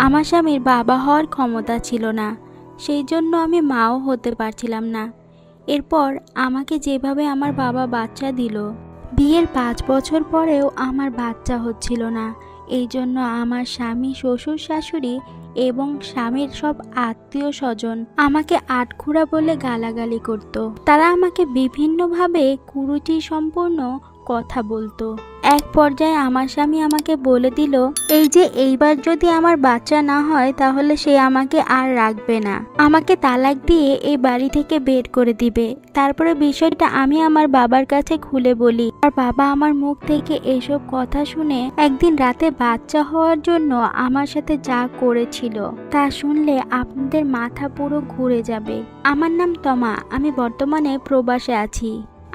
আমার স্বামীর বাবা হওয়ার ক্ষমতা ছিল না, সেই জন্য আমি মাও হতে পারছিলাম না। এরপর আমাকে যেভাবে আমার বাবা বাচ্চা দিল, বিয়ের 5 বছর পরেও আমার বাচ্চা হচ্ছিল না। এই জন্য আমার স্বামী, শ্বশুর শাশুড়ি এবং স্বামীর সব আত্মীয় স্বজন আমাকে আটখুরা বলে গালাগালি করত। তারা আমাকে বিভিন্নভাবে কুরুচি সম্পূর্ণ কথা বলতো। এক পর্যায়ে আমার স্বামী আমাকে বলে দিল, এই যে এইবার যদি আমার বাচ্চা না হয় তাহলে সে আমাকে আর রাখবে না, আমাকে তালাক দিয়ে এই বাড়ি থেকে বের করে দিবে। তারপরে বিষয়টা আমি আমার বাবার কাছে খুলে বলি, আর বাবা আমার মুখ থেকে এসব কথা শুনে একদিন রাতে বাচ্চা হওয়ার জন্য আমার সাথে যা করেছিল তা শুনলে আপনাদের মাথা পুরো ঘুরে যাবে। আমার নাম তমা, আমি বর্তমানে প্রবাসে আছি।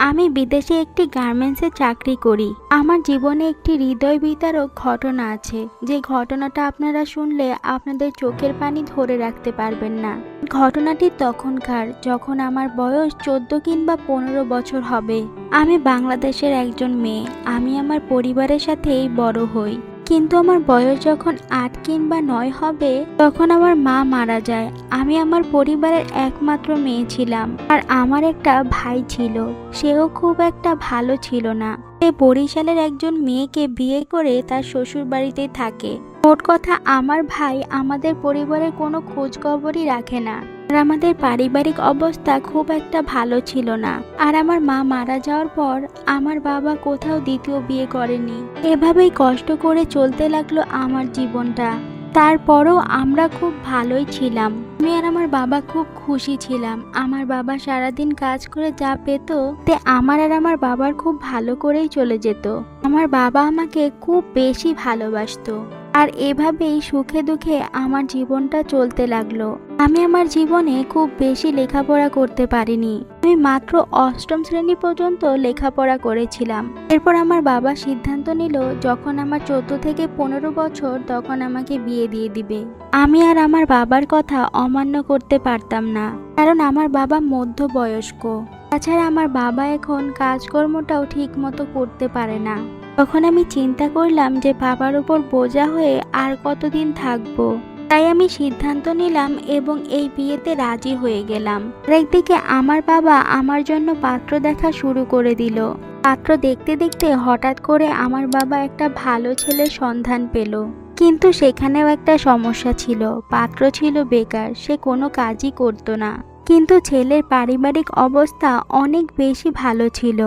আমি বিদেশে একটি গার্মেন্টসে চাকরি করি। আমার জীবনে একটি হৃদয় বিদারক ঘটনা আছে, যে ঘটনাটা আপনারা শুনলে আপনাদের চোখের পানি ধরে রাখতে পারবেন না। ঘটনাটি তখনকার, যখন আমার বয়স 14 কিংবা 15 বছর হবে। আমি বাংলাদেশের একজন মেয়ে। আমি আমার পরিবারের সাথেই বড় হই, কিন্তু আমার বয়স যখন 8 কিংবা 9 হবে তখন আমার মা মারা যায়। আমি আমার পরিবারের একমাত্র মেয়ে ছিলাম, আর আমার একটা ভাই ছিল, সেও খুব একটা ভালো ছিল না। সে বরিশালের একজন মেয়েকে বিয়ে করে তার শ্বশুর বাড়িতে থাকে। মোট কথা, আমার ভাই আমাদের পরিবারের কোনো খোঁজ খবরই রাখে না, আর আমাদের পারিবারিক অবস্থা খুব একটা ভালো ছিল না। আর আমার মা মারা যাওয়ার পর আমার বাবা কোথাও দ্বিতীয় বিয়ে করেনি। এভাবেই কষ্ট করে চলতে লাগলো আমার জীবনটা। তারপরও আমরা খুব ভালোই ছিলাম। আমি আর আমার বাবা খুব খুশি ছিলাম। আমার বাবা সারাদিন কাজ করে যা পেত তে আমার আর আমার বাবার খুব ভালো করেই চলে যেত। আমার বাবা আমাকে খুব বেশি ভালোবাসতো। আর এভাবেই সুখে দুঃখে আমার জীবনটা চলতে লাগলো। আমি আমার জীবনে খুব বেশি লেখাপড়া করতে পারিনি। আমি মাত্র 8ম শ্রেণী পর্যন্ত লেখাপড়া করেছিলাম। এরপর আমার বাবা সিদ্ধান্ত নিল, যখন আমার 14 থেকে 15 বছর তখন আমাকে বিয়ে দিয়ে দিবে। আমি আর আমার বাবার কথা অমান্য করতে পারতাম না, কারণ আমার বাবা মধ্যবয়স্ক। তাছাড়া আমার বাবা এখন কাজকর্মটাও ঠিক মতো করতে পারে না। তখন আমি চিন্তা করলাম যে বাবার উপর বোঝা হয়ে আর কতদিন থাকবো। তাই আমি সিদ্ধান্ত নিলাম এবং এই বিয়েতে রাজি হয়ে গেলাম। একদিকে আমার বাবা আমার জন্য পাত্র দেখা শুরু করে দিল। পাত্র দেখতে দেখতে হঠাৎ করে আমার বাবা একটা ভালো ছেলের সন্ধান পেল। কিন্তু সেখানেও একটা সমস্যা ছিল, পাত্র ছিল বেকার, সে কোনো কাজই করতো না। কিন্তু ছেলের পারিবারিক অবস্থা অনেক বেশি ভালো ছিল,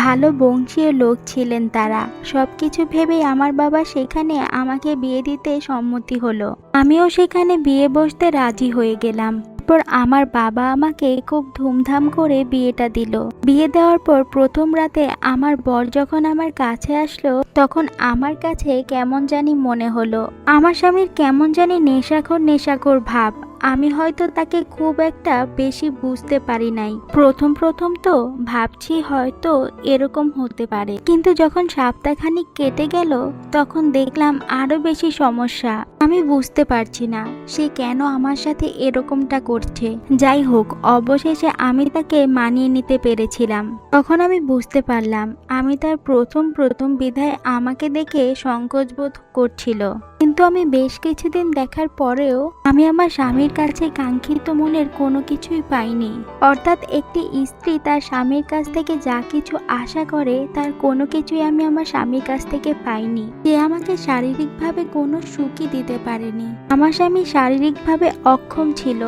ভালো বংশীয় লোক ছিলেন তারা। সবকিছু ভেবেই আমার বাবা সেখানে আমাকে বিয়ে দিতে সম্মতি হলো। আমিও সেখানে বিয়ে বসতে রাজি হয়ে গেলাম। তারপর আমার বাবা আমাকে খুব ধুমধাম করে বিয়েটা দিল। বিয়ে দেওয়ার পর প্রথম রাতে আমার বর যখন আমার কাছে আসলো, তখন আমার কাছে কেমন জানি মনে হলো আমার স্বামীর কেমন জানি নেশাখোর নেশাখোর ভাব। আমি হয়তো তাকে খুব একটা বেশি বুঝতে পারি নাই। প্রথম প্রথম তো ভাবছি হয়তো এরকম হতে পারে, কিন্তু যখন সপ্তাহখানিক কেটে গেল তখন দেখলাম আরো বেশি সমস্যা। আমি বুঝতে পারছি না সে কেন আমার সাথে এরকমটা করছে। যাই হোক, অবশেষে আমি তাকে মানিয়ে নিতে পেরেছিলাম। তখন আমি বুঝতে পারলাম আমি তার প্রথম বিধায় আমাকে দেখে সংকোচ বোধ করছিল। কিন্তু আমি বেশ কিছুদিন দেখার পরেও আমি আমার স্বামীর কাছে কাঙ্ক্ষিত মনের কোনো কিছুই পাইনি। অর্থাৎ একটি স্ত্রী তার স্বামীর কাছ থেকে যা কিছু আশা করে তার কোনো কিছুই আমি আমার স্বামীর কাছ থেকে পাইনি। সে আমাকে শারীরিকভাবে কোনো সুখই দিতে পারেনি। আমার স্বামী শারীরিকভাবে অক্ষম ছিল,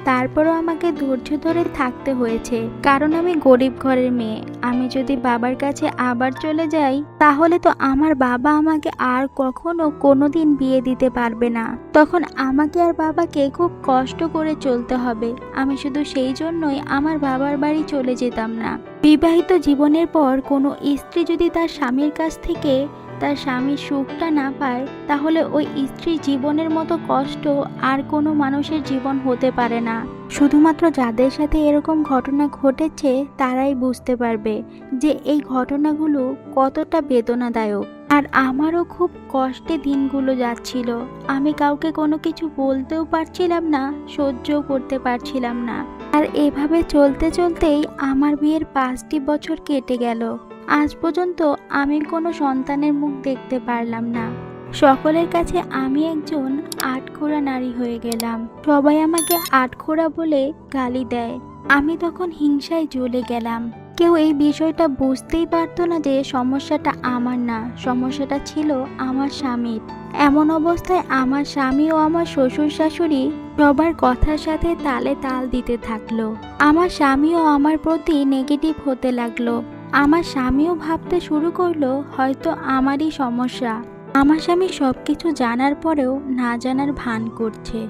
তারপরও আমাকে ধৈর্য ধরে থাকতে হয়েছে, কারণ আমি গরিব ঘরের মেয়ে। আমি যদি বাবার কাছে আবার চলে যাই তাহলে তো আমার বাবা আমাকে আর কখনো কোনোদিন বিয়ে দিতে পারবে না। তখন আমাকে আর বাবাকে খুব কষ্ট করে চলতে হবে। আমি শুধু সেই জন্যই আমার বাবার বাড়ি চলে যেতাম না। বিবাহিত জীবনের পর কোনো স্ত্রী যদি তার স্বামীর কাছ থেকে তার স্বামীর সুখটা না পায়, তাহলে ওই স্ত্রীর জীবনের মতো কষ্ট আর কোনো মানুষের জীবন হতে পারে না। শুধুমাত্র যাদের সাথে এরকম ঘটনা ঘটেছে তারাই বুঝতে পারবে যে এই ঘটনাগুলো কতটা বেদনাদায়ক। আর আমারও খুব কষ্টে দিনগুলো যাচ্ছিল। আমি কাউকে কোনো কিছু বলতেও পারছিলাম না, সহ্যও করতে পারছিলাম না। আর এভাবে চলতে চলতেই আমার বিয়ের 5টি বছর কেটে গেল। আজ পর্যন্ত আমি কোনো সন্তানের মুখ দেখতে পারলাম না। সকলের কাছে আমি একজন আটখোরা নারী হয়ে গেলাম। সবাই আমাকে আটখোরা বলে গালি দেয়। আমি তখন হিংসায় জ্বলে গেলাম। কেউ এই বিষয়টা বুঝতেই পারতো না যে সমস্যাটা আমার না, সমস্যাটা ছিল আমার স্বামীর। এমন অবস্থায় আমার স্বামী ও আমার শ্বশুর শাশুড়ি সবার কথার সাথে তালে তাল দিতে থাকলো। আমার স্বামীও আমার প্রতি নেগেটিভ হতে লাগলো। আমার স্বামীও ভাবতে শুরু করলো হয়তো আমারই সমস্যা। আমার স্বামী সবকিছু জানার পরেও না জানার ভান করছে।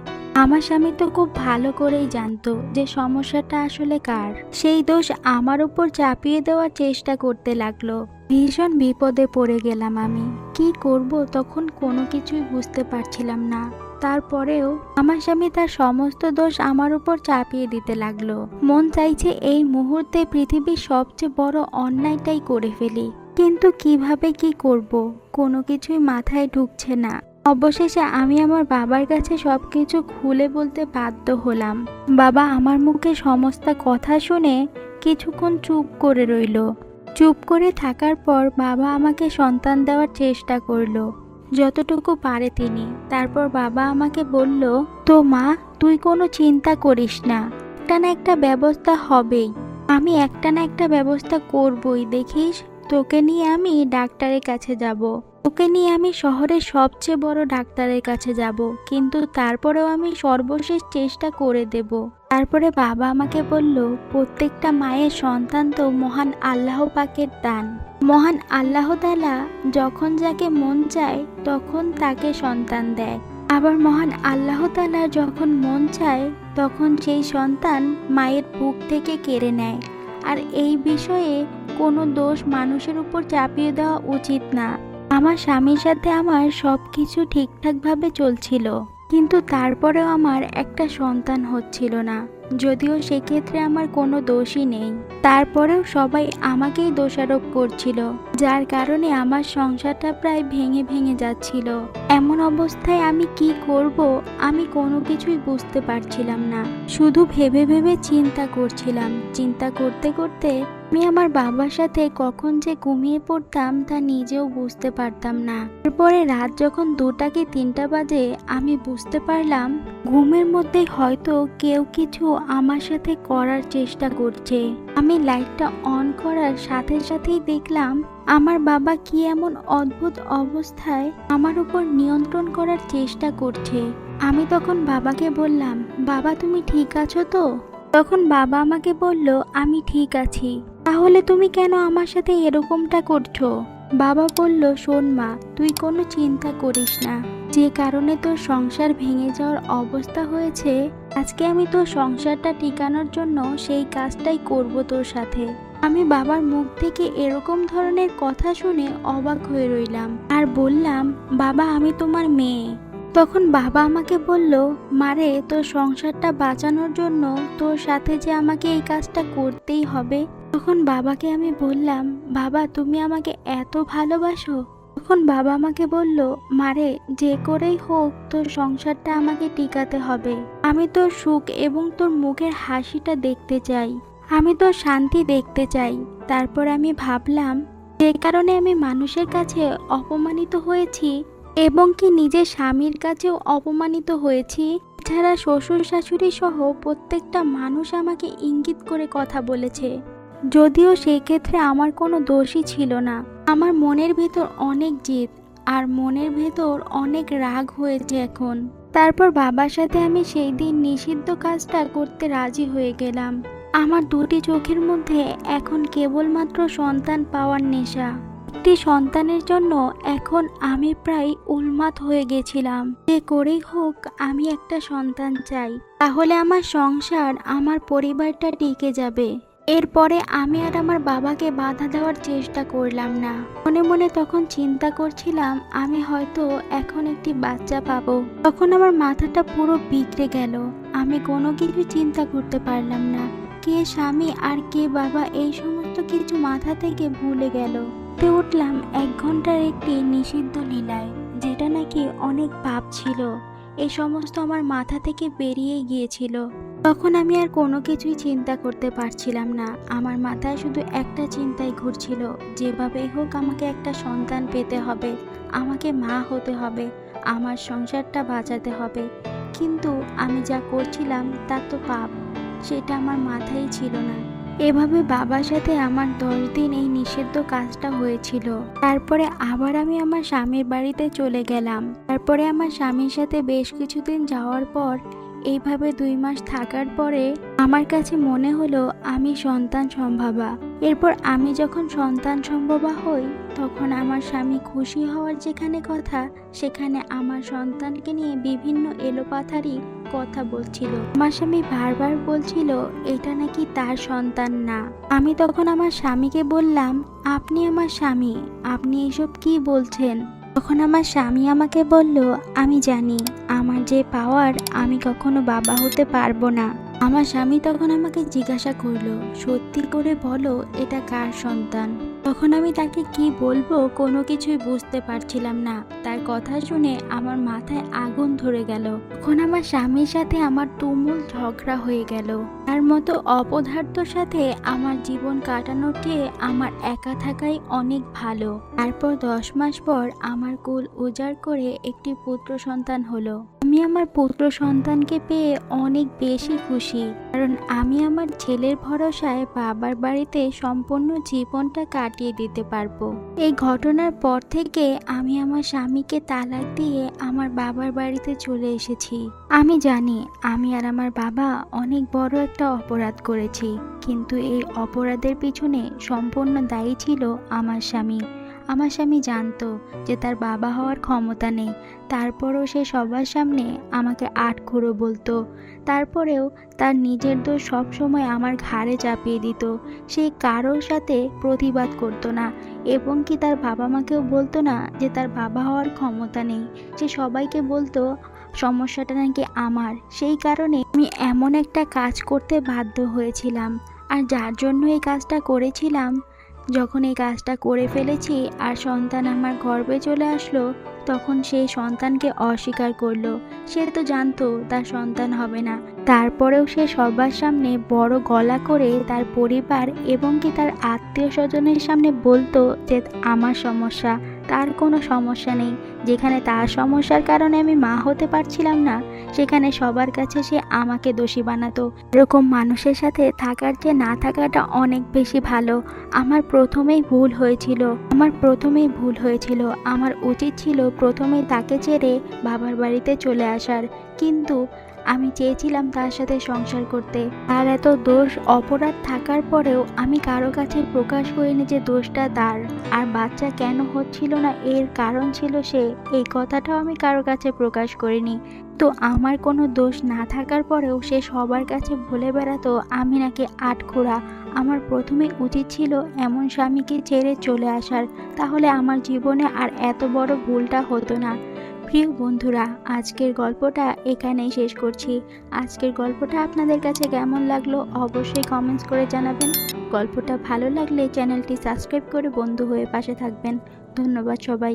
আমার স্বামী তো খুব ভালো করেই জানতো যে সমস্যাটা আসলে কার। সেই দোষ আমার উপর চাপিয়ে দেওয়ার চেষ্টা করতে লাগলো। ভীষণ বিপদে পড়ে গেলাম আমি। কি করব তখন কোনো কিছুই বুঝতে পারছিলাম না। তারপরেও আমার স্বামী তার সমস্ত দোষ আমার উপর চাপিয়ে দিতে লাগলো। মন চাইছে এই মুহূর্তে পৃথিবীর সবচেয়ে বড় অন্যায়টাই করে ফেলি, কিন্তু কিভাবে কি করব কোনো কিছুই মাথায় ঢুকছে না। অবশেষে আমি আমার বাবার কাছে সবকিছু খুলে বলতে বাধ্য হলাম। বাবা আমার মুখে সমস্ত কথা শুনে কিছুক্ষণ চুপ করে রইল। চুপ করে থাকার পর বাবা আমাকে সন্তান দেওয়ার চেষ্টা করলো যতটুকু পারে তিনি। তারপর বাবা আমাকে বলল, তো মা তুই কোনো চিন্তা করিস না, একটা না একটা ব্যবস্থা হবেই। আমি একটা না একটা ব্যবস্থা করবই, দেখিস তোকে নিয়ে আমি ডাক্তারের কাছে যাব। তোকে নিয়ে আমি শহরের সবচেয়ে বড় ডাক্তারের কাছে যাব, কিন্তু তারপরেও আমি সর্বশেষ চেষ্টা করে দেব। তারপরে বাবা আমাকে বলল, প্রত্যেকটা মায়ের সন্তান তো মহান আল্লাহ পাকের দান। মহান আল্লাহ তাআলা যখন যাকে মন চায় তখন তাকে সন্তান দেয়, আবার মহান আল্লাহ তাআলা যখন মন চায় তখন সেই সন্তান মায়ের বুক থেকে কেড়ে নেয়। আর এই বিষয়ে কোনো দোষ মানুষের উপর চাপিয়ে দেওয়া উচিত না। আমার স্বামীর সাথে আমার সবকিছু ঠিকঠাকভাবে চলছিল, কিন্তু তারপরেও আমার একটা সন্তান হচ্ছিল না। যদিও সেক্ষেত্রে আমার কোনো দোষই নেই, তারপরেও সবাই আমাকেই দোষারোপ করছিল, যার কারণে আমার সংসারটা প্রায় ভেঙে ভেঙে যাচ্ছিল। এমন অবস্থায় আমি কি করব আমি কোনো কিছুই বুঝতে পারছিলাম না। শুধু ভেবে ভেবে চিন্তা করছিলাম। চিন্তা করতে করতে আমি আমার বাবার সাথে কখন যে ঘুমিয়ে পড়তাম তা নিজেও বুঝতে পারতাম না। এরপরে রাত যখন 2টা কি 3টা বাজে আমি বুঝতে পারলাম ঘুমের মধ্যে হয়তো কেউ কিছু আমার সাথে করার চেষ্টা করছে। আমি লাইটটা অন করার সাথে সাথেই দেখলাম আমার বাবা কি এমন অদ্ভুত অবস্থায় আমার উপর নিয়ন্ত্রণ করার চেষ্টা করছে। আমি তখন বাবাকে বললাম, বাবা তুমি ঠিক আছো তো? তখন বাবা আমাকে বলল, আমি ঠিক আছি। তাহলে তুমি কেন আমার সাথে এরকমটা করছো? বাবা বলল, শোন মা, তুই কোনো চিন্তা করিস না। যে কারণে তোর সংসার ভেঙে যাওয়ার অবস্থা হয়েছে, আজকে আমি তোর সংসারটা টিকানোর জন্য সেই কাজটাই করব তোর সাথে। আমি বাবার মুখ থেকে এরকম ধরনের কথা শুনে অবাক হয়ে রইলাম আর বললাম, বাবা আমি তোমার মেয়ে। তখন বাবা আমাকে বলল, মারে তোর সংসারটা বাঁচানোর জন্য তোর সাথে যে আমাকে এই কাজটা করতেই হবে। তখন বাবাকে আমি বললাম, বাবা তুমি আমাকে এত ভালোবাসো? তখন বাবা আমাকে বলল, মারে যে করেই হোক তোর সংসারটা আমাকে টিকাতে হবে। আমি তোর সুখ এবং তোর মুখের হাসিটা দেখতে চাই, আমি তোর শান্তি দেখতে চাই। তারপর আমি ভাবলাম, যে কারণে আমি মানুষের কাছে অপমানিত হয়েছি এবং কি নিজের স্বামীর কাছেও অপমানিত হয়েছি, এছাড়া শ্বশুর শাশুড়ি সহ প্রত্যেকটা মানুষ আমাকে ইঙ্গিত করে কথা বলেছে, যদিও সেই ক্ষেত্রে আমার কোনো দোষই ছিল না। আমার মনের ভেতর অনেক জেদ আর মনের ভেতর অনেক রাগ হয়েছে এখন। তারপর বাবার সাথে আমি সেই দিন নিষিদ্ধ কাজটা করতে রাজি হয়ে গেলাম। আমার 2টি চোখের মধ্যে এখন কেবলমাত্র সন্তান পাওয়ার নেশা। একটি সন্তানের জন্য এখন আমি প্রায় উন্মাদ হয়ে গেছিলাম। যে করেই হোক আমি একটা সন্তান চাই, তাহলে আমার সংসার আমার পরিবারটা টিকে যাবে। এরপরে আমি আর আমার বাবাকে বাধা দেওয়ার চেষ্টা করলাম না। মনে মনে তখন চিন্তা করছিলাম আমি হয়তো এখন একটি বাচ্চা পাবো। তখন আমার মাথাটা পুরো বিগড়ে গেল। আমি কোনো কিছু চিন্তা করতে পারলাম না। কে স্বামী আর কে বাবা এই সমস্ত কিছু মাথা থেকে ভুলে গেল। উঠলাম 1 ঘন্টার একটি নিষিদ্ধ লীলায়, যেটা নাকি অনেক পাপ ছিল। এই সমস্ত আমার মাথা থেকে বেরিয়ে গিয়েছিল। তখন আমি আর কোনো কিছুই চিন্তা করতে পারছিলাম না। আমার মাথায় শুধু একটা চিন্তাই ঘুরছিল, যেভাবেই হোক আমাকে একটা সন্তান পেতে হবে, আমাকে মা হতে হবে, আমার সংসারটা বাঁচাতে হবে। কিন্তু আমি যা করছিলাম তা তো পাপ, সেটা আমার মাথায় ছিল না। এভাবে বাবার সাথে আমার 10 দিন এই নিষিদ্ধ কাজটা হয়েছিল। তারপরে আবার আমি আমার স্বামীর বাড়িতে চলে গেলাম। তারপরে আমার স্বামীর সাথে বেশ কিছুদিন যাওয়ার পর, এইভাবে 2 মাস থাকার পরে আমার কাছে মনে হলো আমি সন্তান সম্ভবা। এরপর আমি যখন সন্তান সম্ভবা হই, তখন আমার স্বামী খুশি হওয়ার যেখানে কথা, সেখানে আমার সন্তানকে নিয়ে বিভিন্ন এলোপাথারি কথা বলছিল। আমার স্বামী বারবার বলছিল এটা নাকি তার সন্তান না। আমি তখন আমার স্বামীকে বললাম, আপনি আমার স্বামী, আপনি এসব কি বলছেন? তখন আমার স্বামী আমাকে বলল, আমি জানি আমার যে পাওয়ার, আমি কখনো বাবা হতে পারবো না। আমার স্বামী তখন আমাকে জিজ্ঞাসা করলো, সত্যি করে বলো এটা কার সন্তান? তখন আমি তাকে কি বলবো কোনো কিছুই বুঝতে পারছিলাম না। তার কথা শুনে আমার মাথায় আগুন ধরে গেল। তখন আমার স্বামীর সাথে আমার তুমুল ঝগড়া হয়ে গেল। তার মতো অপদার্থর সাথে আমার জীবন কাটানোর চেয়ে আমার একা থাকাই অনেক ভালো। তারপর 10 মাস পর আমার কুল উজাড় করে একটি পুত্র সন্তান হলো। আমি আমার পুত্র সন্তানকে পেয়ে অনেক বেশি খুশি, কারণ আমি আমার ছেলের ভরসায় বাবার বাড়িতে সম্পূর্ণ জীবনটা কাটিয়ে দিতে পারবো। এই ঘটনার পর থেকে আমি আমার স্বামীকে তালাক দিয়ে আমার বাবার বাড়িতে চলে এসেছি। আমি জানি আমি আর আমার বাবা অনেক বড় একটা অপরাধ করেছি, কিন্তু এই অপরাধের পিছনে সম্পূর্ণ দায়ী ছিল আমার স্বামী। আমার স্বামী জানতো যে তার বাবা হওয়ার ক্ষমতা নেই, তারপরও সে সবার সামনে আমাকে আটখুরো বলতো। তারপরেও তার নিজের দোষ সবসময় আমার ঘাড়ে চাপিয়ে দিত। সে কারোর সাথে প্রতিবাদ করতো না, এবং কি তার বাবা মাকেও বলতো না যে তার বাবা হওয়ার ক্ষমতা নেই। সে সবাইকে বলতো সমস্যাটা নাকি আমার। সেই কারণে আমি এমন একটা কাজ করতে বাধ্য হয়েছিলাম, আর যার জন্য এই কাজটা করেছিলাম, যখন এই কাজটা করে ফেলেছি আর সন্তান আমার গর্ভে চলে আসলো, তখন সেই সন্তানকে অস্বীকার করলো। সে তো জানতো তার সন্তান হবে না, তারপরেও সে সবার সামনে বড় গলা করে তার পরিবার এবং কি তার আত্মীয় স্বজনের সামনে বলতো যে আমার সমস্যা, তার কোনো সমস্যা নেই। যেখানে তার সমস্যার কারণে আমি মা হতে পারছিলাম না, সেখানে সবার কাছে সে আমাকে দোষী বানাতো। এরকম মানুষের সাথে থাকার চেয়ে না থাকাটা অনেক বেশি ভালো। আমার প্রথমেই ভুল হয়েছিল। আমার উচিত ছিল প্রথমেই তাকে ছেড়ে বাবার বাড়িতে চলে আসার, কিন্তু আমি চেয়েছিলাম তার সাথে সংসার করতে। তার এত দোষ অপরাধ থাকার পরেও আমি কারো কাছে প্রকাশ করিনি যে দোষটা তার। আর বাচ্চা কেন হচ্ছিল না এর কারণ ছিল সে, এই কথাটাও আমি কারো কাছে প্রকাশ করিনি। তো আমার কোনো দোষ না থাকার পরেও সে সবার কাছে বলে বেড়াতো আমি নাকি আটখোড়া। আমার প্রথমে উচিত ছিল এমন স্বামীকে ছেড়ে চলে আসার, তাহলে আমার জীবনে আর এত বড় ভুলটা হতো না। প্রিয় বন্ধুরা, আজকের গল্পটা এখানেই শেষ করছি। আজকের গল্পটা আপনাদের কাছে কেমন লাগলো অবশ্যই কমেন্টস করে জানাবেন। গল্পটা ভালো লাগলে চ্যানেলটি সাবস্ক্রাইব করে বন্ধু হয়ে পাশে থাকবেন। ধন্যবাদ সবাই।